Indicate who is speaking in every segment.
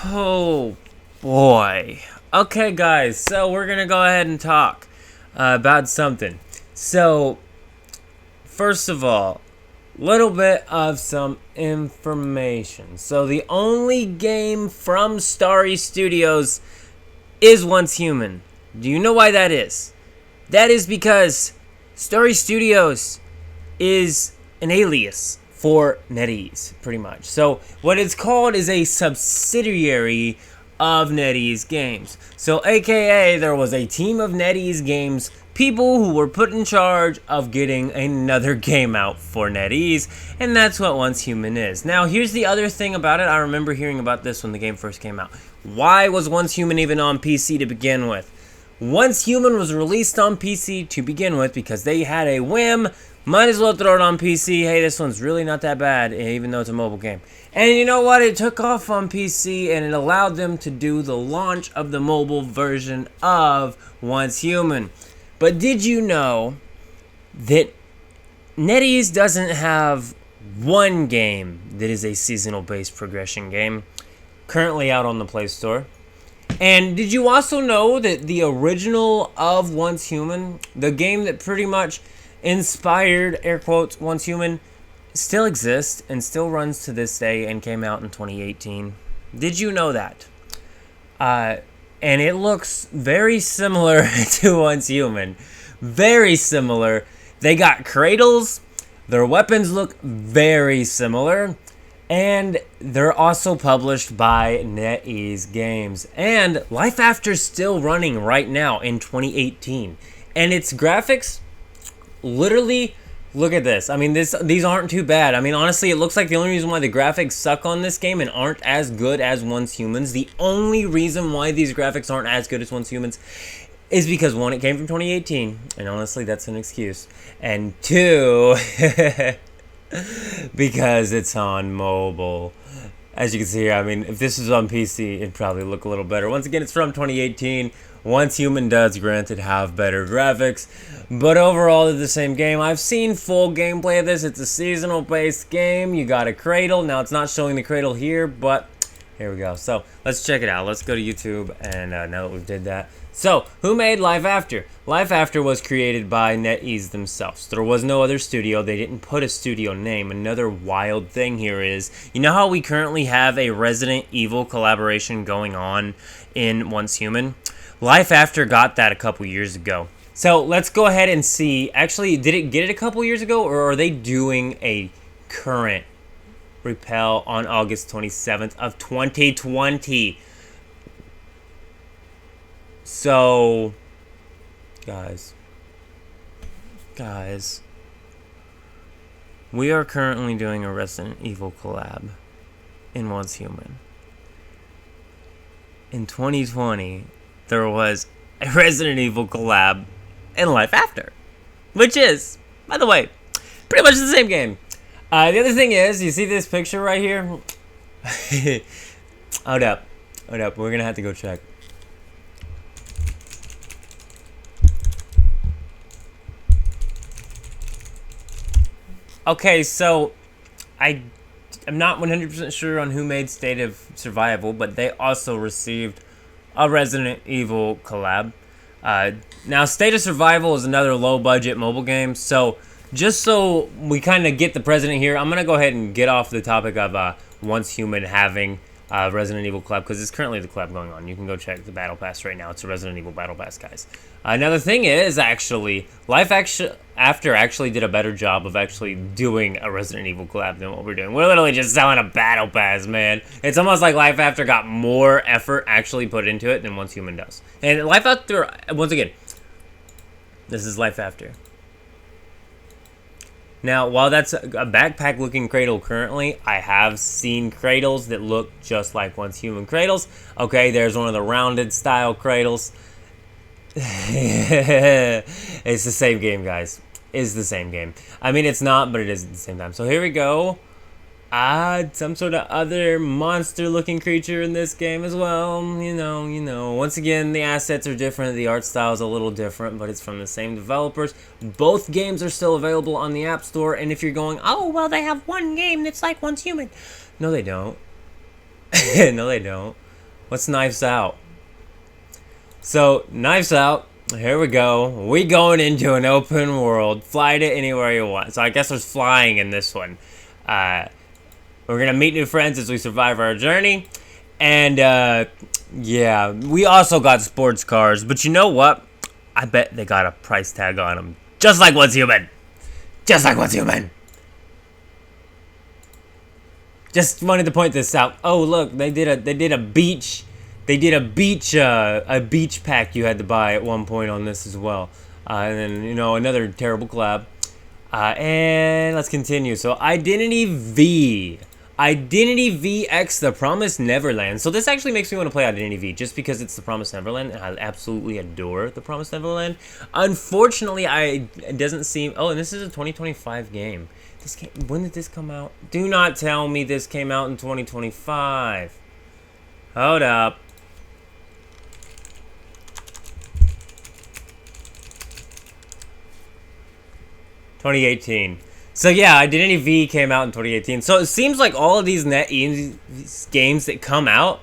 Speaker 1: Oh boy. Okay, guys, so we're gonna go ahead and talk about something. So, first of all, little bit of some information. So, the only game from Starry Studios is Once Human. Do you know why that is? That is because Starry Studios is an alias for NetEase, pretty much. So what it's called is a subsidiary of NetEase Games. So aka there was a team of NetEase Games people who were put in charge of getting another game out for NetEase, and that's what Once Human is. Now here's the other thing about it. I remember hearing about this when the game first came out. Why was Once Human even on PC to begin with? Once Human was released on PC to begin with because they had a whim. Might as well throw it on PC. Hey, this one's really not that bad, even though it's a mobile game. And you know what? It took off on PC, and it allowed them to do the launch of the mobile version of Once Human. But did you know that NetEase doesn't have one game that is a seasonal-based progression game currently out on the Play Store? And did you also know that the original of Once Human, the game that pretty much inspired, air quotes, Once Human, still exists and still runs to this day and came out in 2018? Did you know that? And it looks very similar to Once Human. Very similar. They got cradles. Their weapons look very similar. And they're also published by NetEase Games. And Life After's still running right now in 2018. And its graphics, literally, look at this. I mean, these aren't too bad. I mean, honestly, it looks like the only reason why the graphics suck on this game and aren't as good as Once Humans, the only reason why these graphics aren't as good as Once Humans is because, one, it came from 2018. And honestly, that's an excuse. And two... because it's on mobile. As you can see here, I mean, if this was on PC, it'd probably look a little better. Once again, it's from 2018. Once Human does, granted, have better graphics, but overall, it's the same game. I've seen full gameplay of this. It's a seasonal-based game. You got a cradle. Now, it's not showing the cradle here, but here we go. So, let's check it out. Let's go to YouTube, and now that we've did that. So, who made Life After? Life After was created by NetEase themselves. There was no other studio. They didn't put a studio name. Another wild thing here is, you know how we currently have a Resident Evil collaboration going on in Once Human? Life After got that a couple years ago. So, let's go ahead and see. Actually, did it get it a couple years ago, or are they doing a current Repel on August 27th of 2020? So, guys, we are currently doing a Resident Evil collab in Once Human. In 2020, there was a Resident Evil collab in Life After, which is, by the way, pretty much the same game. The other thing is, you see this picture right here? Hold up, we're gonna have to go check. Okay, so I'm not 100% sure on who made State of Survival, but they also received a Resident Evil collab. Now, State of Survival is another low-budget mobile game, so just so we kind of get the president here, I'm going to go ahead and get off the topic of Once Human having Resident Evil collab, because it's currently the collab going on. You can go check the Battle Pass right now. It's a Resident Evil Battle Pass, guys. Another thing is, actually, Life After actually did a better job of actually doing a Resident Evil collab than what we're doing. We're literally just selling a Battle Pass, man. It's almost like Life After got more effort actually put into it than Once Human does. And Life After, once again, this is Life After. Now, while that's a backpack-looking cradle currently, I have seen cradles that look just like Once Human cradles. Okay, there's one of the rounded style cradles. It's the same game, guys. It's the same game. I mean, it's not, but it is at the same time. So here we go. Some sort of other monster-looking creature in this game as well. You know. Once again, the assets are different. The art style is a little different, but it's from the same developers. Both games are still available on the App Store. And if you're going, oh, well, they have one game that's like Once Human. No, they don't. No, they don't. What's Knives Out? So, Knives Out, here we go. We going into an open world. Fly to anywhere you want. So I guess there's flying in this one. We're going to meet new friends as we survive our journey. And, yeah, we also got sports cars. But you know what? I bet they got a price tag on them. Just like What's Human. Just like What's Human. Just wanted to point this out. Oh, look, they did a beach pack you had to buy at one point on this as well. And then, you know, another terrible collab. And let's continue. So, Identity V X The Promised Neverland. So this actually makes me want to play Identity V just because it's The Promised Neverland, and I absolutely adore The Promised Neverland. Unfortunately, it doesn't seem... Oh, and this is a 2025 game. When did this come out? Do not tell me this came out in 2025. Hold up. $2018. So yeah, Identity V came out in 2018. So it seems like all of these NetEase games that come out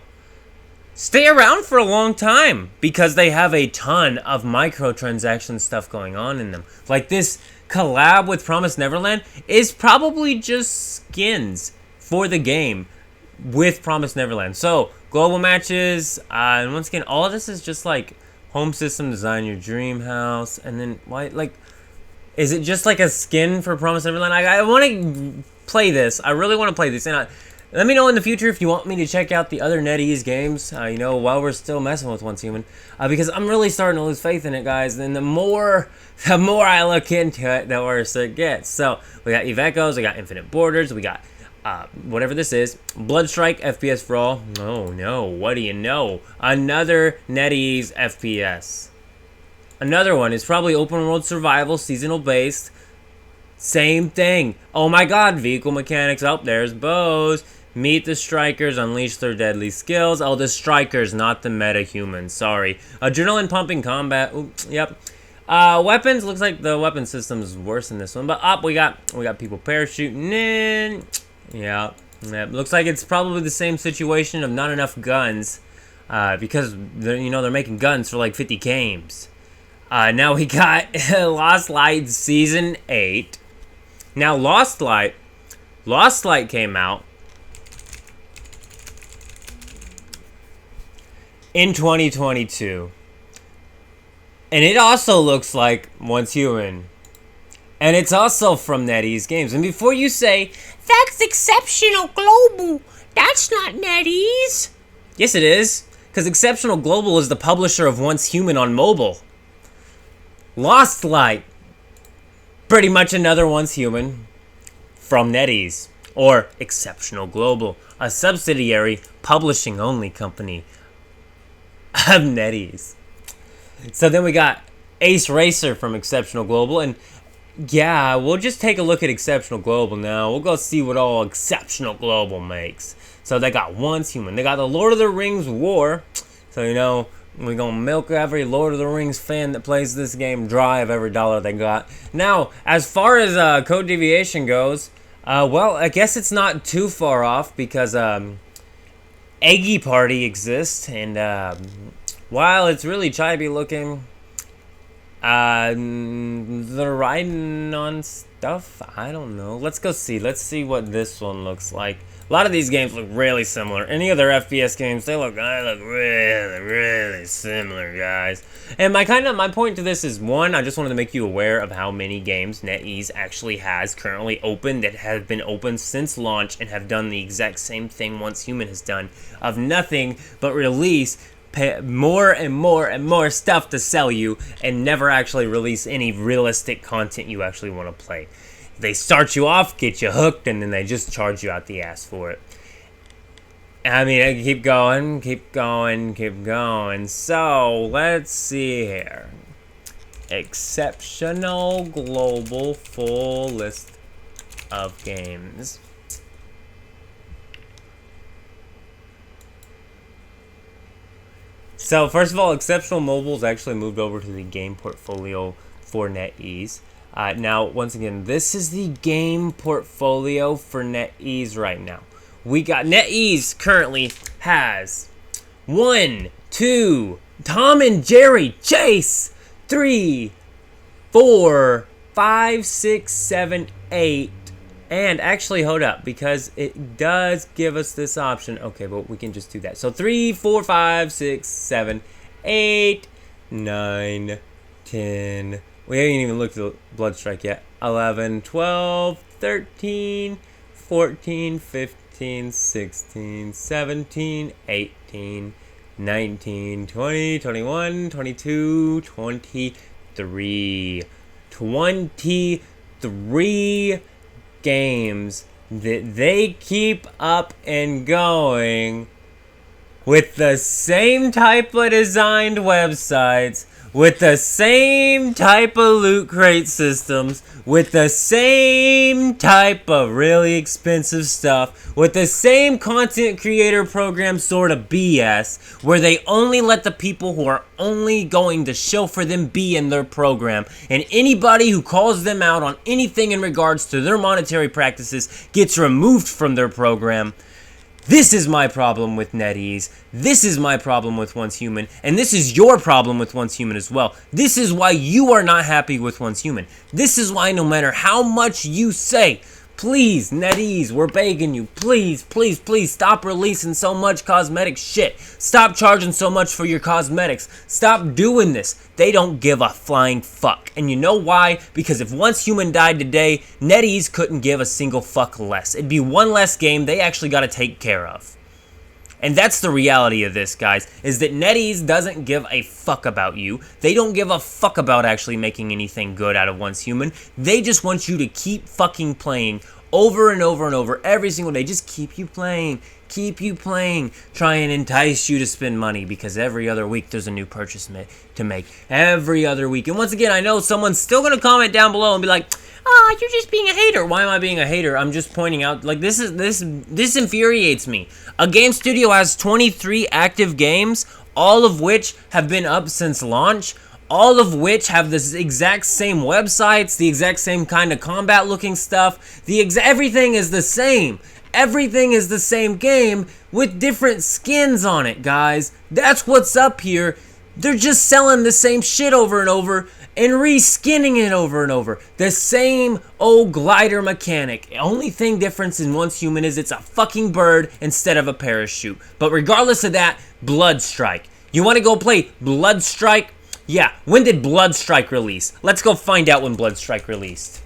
Speaker 1: stay around for a long time because they have a ton of microtransaction stuff going on in them. Like this collab with Promised Neverland is probably just skins for the game with Promised Neverland. So global matches, and once again, all of this is just like home system, design your dream house, and then why like. Is it just like a skin for Promised Neverland? I want to play this. I really want to play this. And let me know in the future if you want me to check out the other NetEase games, you know, while we're still messing with Once Human. Because I'm really starting to lose faith in it, guys. And the more I look into it, the worse it gets. So, we got Eve Echoes, we got Infinite Borders, we got whatever this is. Bloodstrike, FPS for all. Oh, no. What do you know? Another NetEase FPS. Another one is probably open world survival, seasonal based. Same thing. Oh my god, vehicle mechanics. Oh, there's bows. Meet the strikers, unleash their deadly skills. Oh, the strikers, not the meta-humans. Sorry. Adrenaline pumping combat. Ooh, yep. Weapons. Looks like the weapon system is worse in this one. But up, we got people parachuting in. Yeah. Looks like it's probably the same situation of not enough guns. Because they're making guns for like 50 games. Now we got Lost Light Season 8. Now Lost Light came out in 2022. And it also looks like Once Human. And it's also from NetEase Games. And before you say, that's Exceptional Global, that's not NetEase. Yes, it is. Because Exceptional Global is the publisher of Once Human on mobile. Lost Light, pretty much another Once Human from NetEase, or Exceptional Global, a subsidiary publishing-only company of NetEase. So then we got Ace Racer from Exceptional Global, and yeah, we'll just take a look at Exceptional Global now. We'll go see what all Exceptional Global makes. So they got Once Human, they got the Lord of the Rings War, so you know, we're going to milk every Lord of the Rings fan that plays this game dry of every dollar they got. Now, as far as code deviation goes, well, I guess it's not too far off because Eggy Party exists. And while it's really chibi looking, they're riding on stuff. I don't know. Let's go see. Let's see what this one looks like. A lot of these games look really similar. Any other FPS games, they look really, really similar, guys. And my point to this is, one, I just wanted to make you aware of how many games NetEase actually has currently open that have been open since launch and have done the exact same thing Once Human has done, of nothing but release more and more and more stuff to sell you and never actually release any realistic content you actually want to play. They start you off, get you hooked, and then they just charge you out the ass for it. I mean, I keep going. So, let's see here. Exceptional Global full list of games. So, first of all, Exceptional Mobile's actually moved over to the game portfolio for NetEase. Now, once again, this is the game portfolio for NetEase right now. We got NetEase currently has 1, 2, Tom and Jerry chase. 3, 4, 5, 6, 7, 8. And actually, hold up, because it does give us this option. Okay, but we can just do that. So 3, 4, 5, 6, 7, 8, 9, 10. We haven't even looked at the blood strike yet. 11, 12, 13, 14, 15, 16, 17, 18, 19, 20, 21, 22, 23. 23 games that they keep up and going with the same type of designed websites, with the same type of loot crate systems, with the same type of really expensive stuff, with the same content creator program sort of BS, where they only let the people who are only going to show for them be in their program, and anybody who calls them out on anything in regards to their monetary practices gets removed from their program. This is my problem with NetEase. This is my problem with Once Human. And this is your problem with Once Human as well. This is why you are not happy with Once Human. This is why no matter how much you say, please, NetEase, we're begging you, please, please, please stop releasing so much cosmetic shit. Stop charging so much for your cosmetics. Stop doing this. They don't give a flying fuck. And you know why? Because if Once Human died today, NetEase couldn't give a single fuck less. It'd be one less game they actually got to take care of. And that's the reality of this, guys, is that NetEase doesn't give a fuck about you. They don't give a fuck about actually making anything good out of Once Human. They just want you to keep fucking playing over and over and over every single day. Just keep you playing. Keep you playing. Try and entice you to spend money, because every other week there's a new purchase to make. Every other week. And once again, I know someone's still going to comment down below and be like, "Ah, you're just being a hater." Why am I being a hater? I'm just pointing out, like, this infuriates me. A game studio has 23 active games, all of which have been up since launch, all of which have the exact same websites, the exact same kind of combat looking stuff. Everything is the same. Everything is the same game with different skins on it, guys. That's what's up here. They're just selling the same shit over and over and reskinning it over and over. The same old glider mechanic. Only thing difference in Once Human is it's a fucking bird instead of a parachute. But regardless of that, Blood Strike. You want to go play Blood Strike? Yeah, when did Blood Strike release? Let's go find out when Blood Strike released.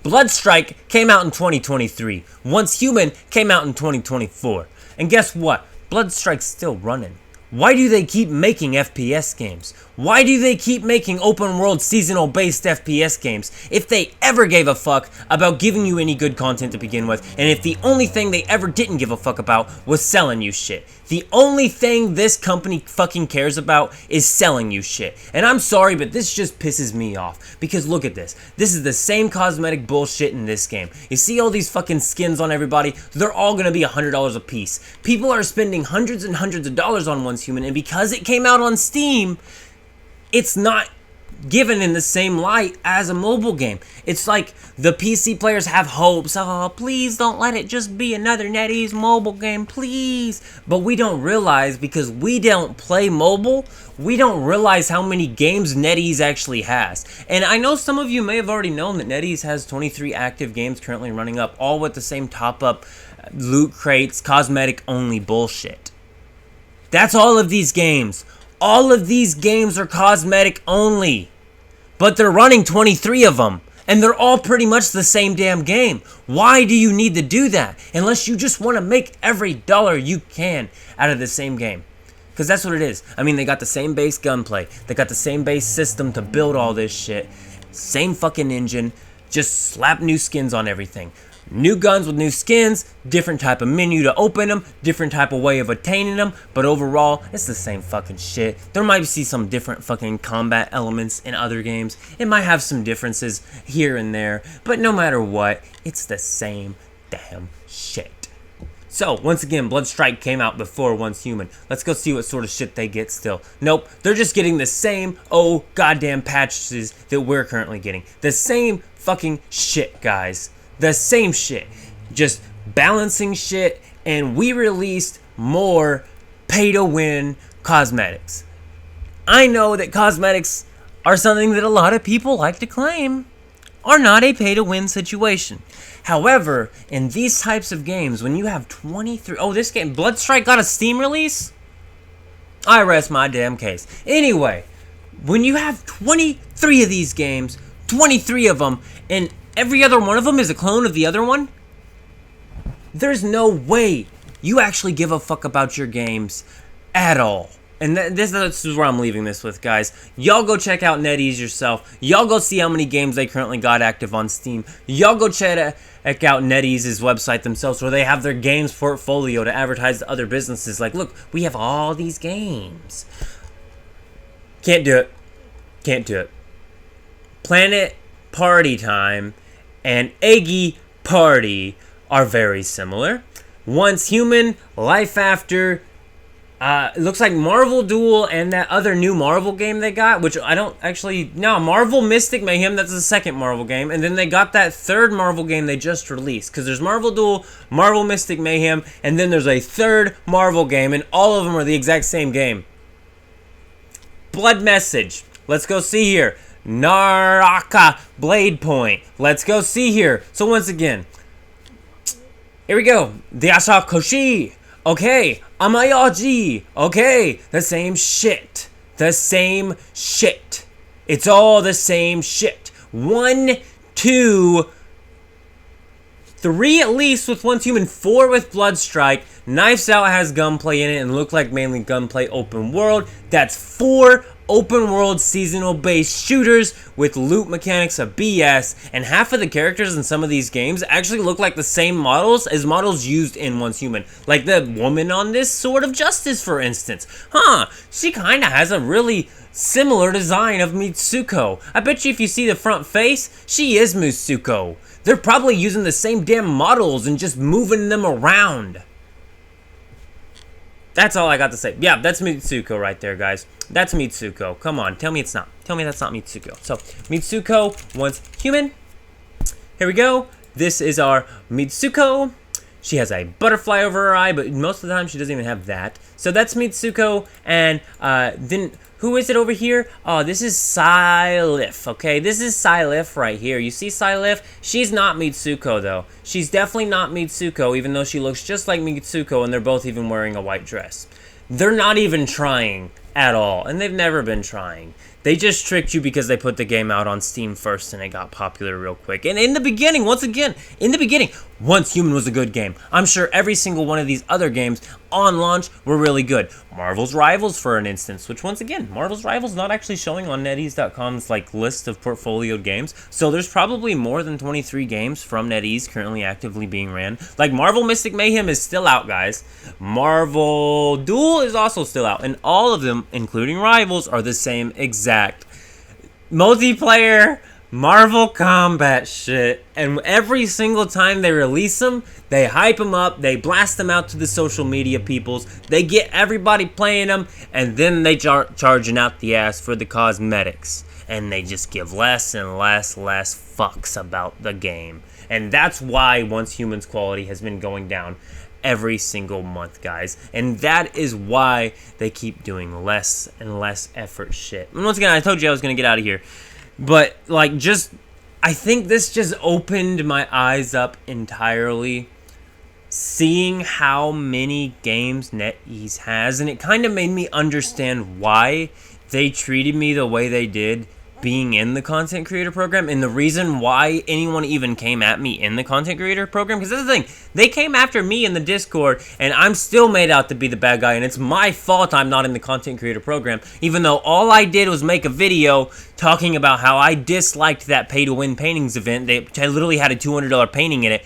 Speaker 1: Blood Strike came out in 2023. Once Human came out in 2024. And guess what? Blood Strike's still running. Why do they keep making FPS games? Why do they keep making open world seasonal based FPS games if they ever gave a fuck about giving you any good content to begin with, and if the only thing they ever didn't give a fuck about was selling you shit? The only thing this company fucking cares about is selling you shit. And I'm sorry, but this just pisses me off. Because look at this. This is the same cosmetic bullshit in this game. You see all these fucking skins on everybody? They're all gonna be $100 a piece. People are spending hundreds and hundreds of dollars on Once Human, and because it came out on Steam, it's not given in the same light as a mobile game. It's like the PC players have hopes. Oh, please don't let it just be another NetEase mobile game, please. But we don't realize, because we don't play mobile, we don't realize how many games NetEase actually has. And I know some of you may have already known that NetEase has 23 active games currently running up, all with the same top-up loot crates, cosmetic-only bullshit. That's all of these games. All of these games are cosmetic only, but they're running 23 of them, and they're all pretty much the same damn game. Why do you need to do that? Unless you just want to make every dollar you can out of the same game. Because that's what it is. I mean, they got the same base gunplay. They got the same base system to build all this shit. Same fucking engine. Just slap new skins on everything. New guns with new skins, different type of menu to open them, different type of way of attaining them, but overall, it's the same fucking shit. There might be some different fucking combat elements in other games. It might have some differences here and there, but no matter what, it's the same damn shit. So, once again, Blood Strike came out before Once Human. Let's go see what sort of shit they get still. Nope, they're just getting the same, goddamn patches that we're currently getting. The same fucking shit, guys. The same shit. Just balancing shit, and we released more pay-to-win cosmetics. I know that cosmetics are something that a lot of people like to claim are not a pay-to-win situation. However, in these types of games, when you have 23... Oh, this game, Bloodstrike got a Steam release? I rest my damn case. Anyway, when you have 23 of these games, 23 of them, and every other one of them is a clone of the other one, there's no way you actually give a fuck about your games at all. And this is where I'm leaving this with, guys. Y'all go check out NetEase yourself. Y'all go see how many games they currently got active on Steam. Y'all go check out NetEase's website themselves, where they have their games portfolio to advertise to other businesses. Like, look, we have all these games. Can't do it. Can't do it. Planet Party Time and Eggy Party are very similar. Once Human, Life After... it looks like Marvel Duel and that other new Marvel game they got, which I don't actually... No, Marvel Mystic Mayhem, that's the second Marvel game. And then they got that third Marvel game they just released. Because there's Marvel Duel, Marvel Mystic Mayhem, and then there's a third Marvel game, and all of them are the exact same game. Blood Message. Let's go see here. Naraka Blade Point. Let's go see here. So once again, here we go. The Asakoshi. Okay, Amayaji. Okay, the same shit. The same shit. It's all the same shit. 1, 2, 3 at least with Once Human, 4 with Bloodstrike. Knives Out has gunplay in it and look like mainly gunplay open world. That's 4 open world seasonal based shooters with loot mechanics of BS, and half of the characters in some of these games actually look like the same models as models used in Once Human. Like the woman on this Sword of Justice, for instance. She kinda has a really similar design of Mitsuko. I bet you if you see the front face, she is Mitsuko. They're probably using the same damn models and just moving them around. That's all I got to say. Yeah, that's Mitsuko right there, guys. That's Mitsuko. Come on, tell me it's not. Tell me that's not Mitsuko. So, Mitsuko, Once Human. Here we go. This is our Mitsuko. She has a butterfly over her eye, but most of the time she doesn't even have that. So that's Mitsuko, and then who is it over here? Oh, this is Sylif, okay? This is Sylif right here. You see Sylif? She's not Mitsuko, though. She's definitely not Mitsuko, even though she looks just like Mitsuko, and they're both even wearing a white dress. They're not even trying at all, and they've never been trying. They just tricked you because they put the game out on Steam first and it got popular real quick. And in the beginning, once again, Once Human was a good game. I'm sure every single one of these other games on launch were really good. Marvel's Rivals, for an instance, which once again, Marvel's Rivals not actually showing on NetEase.com's list of portfolio games. So there's probably more than 23 games from NetEase currently actively being ran. Like Marvel Mystic Mayhem is still out, guys. Marvel Duel is also still out. And all of them, including Rivals, are the same exact multiplayer Marvel Combat shit, and every single time they release them, they hype them up, they blast them out to the social media peoples, they get everybody playing them, and then they charging out the ass for the cosmetics, and they just give less and less fucks about the game. And that's why Once Human's quality has been going down every single month, guys, and that is why they keep doing less and less effort shit. And once again, I told you I was gonna get out of here, but I think this just opened my eyes up entirely, seeing how many games NetEase has, and it kind of made me understand why they treated me the way they did being in the content creator program, and the reason why anyone even came at me in the content creator program. Because that's the thing, they came after me in the Discord, and I'm still made out to be the bad guy, and it's my fault I'm not in the content creator program, even though all I did was make a video talking about how I disliked that pay-to-win paintings event. I literally had a $200 painting in it.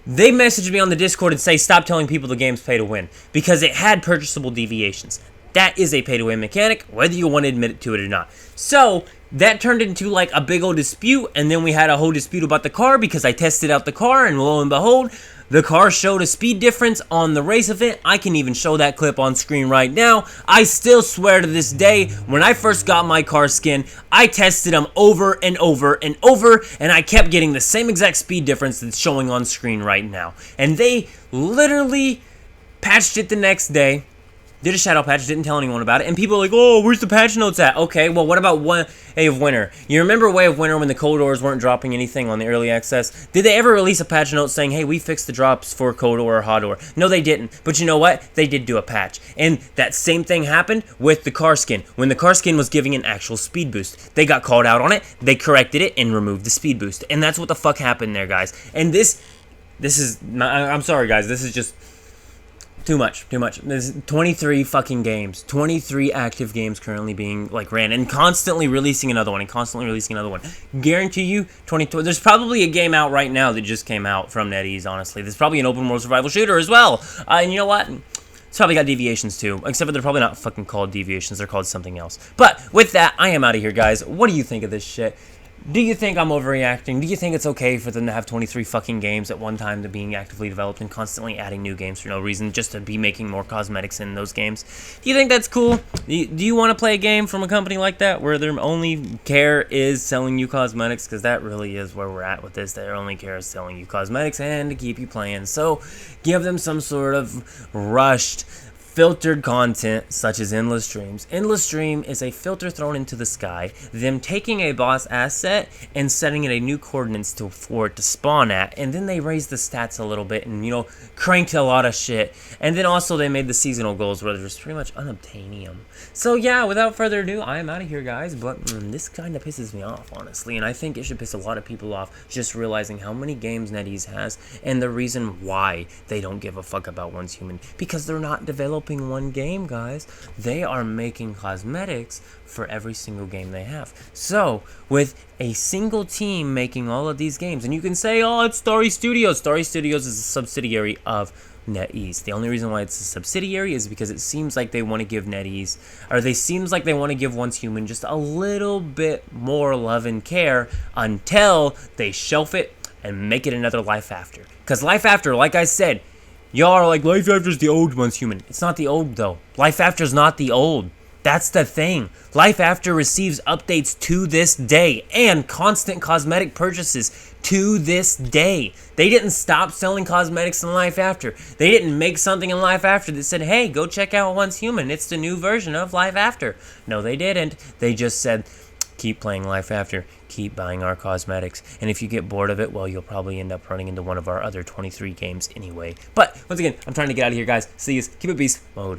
Speaker 1: They messaged me on the Discord and say, stop telling people the game's pay-to-win, because it had purchasable deviations. That is a pay-to-win mechanic, whether you want to admit it to it or not. So that turned into a big old dispute, and then we had a whole dispute about the car because I tested out the car, and lo and behold, The car showed a speed difference on the race event. I can even show that clip on screen right now. I still swear to this day, when I first got my car skin, I tested them over and over and over, and I kept getting the same exact speed difference that's showing on screen right now. And they literally patched it the next day. Did a shadow patch, didn't tell anyone about it, and people are like, oh, where's the patch notes at? Okay, well, what about Way of Winter? You remember Way of Winter when the Cold Ores weren't dropping anything on the early access? Did they ever release a patch note saying, hey, we fixed the drops for Cold Ore or Hot Ore? No, they didn't, but you know what? They did do a patch, and that same thing happened with the car skin. When the car skin was giving an actual speed boost, they got called out on it, they corrected it, and removed the speed boost, and that's what the fuck happened there, guys. And this is, I'm sorry, guys, this is just too much. There's 23 fucking games. 23 active games currently being, like, ran. And constantly releasing another one. Guarantee you, 22. There's probably a game out right now that just came out from NetEase, honestly. There's probably an open world survival shooter as well. And you know what? It's probably got deviations, too. Except for they're probably not fucking called deviations. They're called something else. But with that, I am out of here, guys. What do you think of this shit? Do you think I'm overreacting? Do you think it's okay for them to have 23 fucking games at one time to being actively developed and constantly adding new games for no reason, just to be making more cosmetics in those games? Do you think that's cool? Do you want to play a game from a company like that where their only care is selling you cosmetics? Because that really is where we're at with this. Their only care is selling you cosmetics and to keep you playing. So give them some sort of rushed, filtered content such as endless streams. Endless stream is a filter thrown into the sky, them taking a boss asset and setting it a new coordinates for it to spawn at, and then they raised the stats a little bit and, you know, cranked a lot of shit. And then also they made the seasonal goals where there's pretty much unobtainium. So yeah, without further ado, I am out of here, guys, but this kind of pisses me off, honestly, and I think it should piss a lot of people off just realizing how many games NetEase has and the reason why they don't give a fuck about Once Human, because they're not developing one game, guys. They are making cosmetics for every single game they have. So with a single team making all of these games, and you can say, oh, it's Starry Studios. Starry Studios is a subsidiary of NetEase. The only reason why it's a subsidiary is because it seems like they want to give NetEase, or they seems like they want to give Once Human just a little bit more love and care until they shelf it and make it another Life After. Because Life After, like I said, y'all are like, Life After's the old Once Human. It's not the old, though. Life After's not the old. That's the thing. Life After receives updates to this day and constant cosmetic purchases to this day. They didn't stop selling cosmetics in Life After. They didn't make something in Life After that said, hey, go check out Once Human. It's the new version of Life After. No, they didn't. They just said, keep playing Life After. Keep buying our cosmetics. And if you get bored of it, well, you'll probably end up running into one of our other 23 games anyway. But once again, I'm trying to get out of here, guys. See you. Keep it beast mode.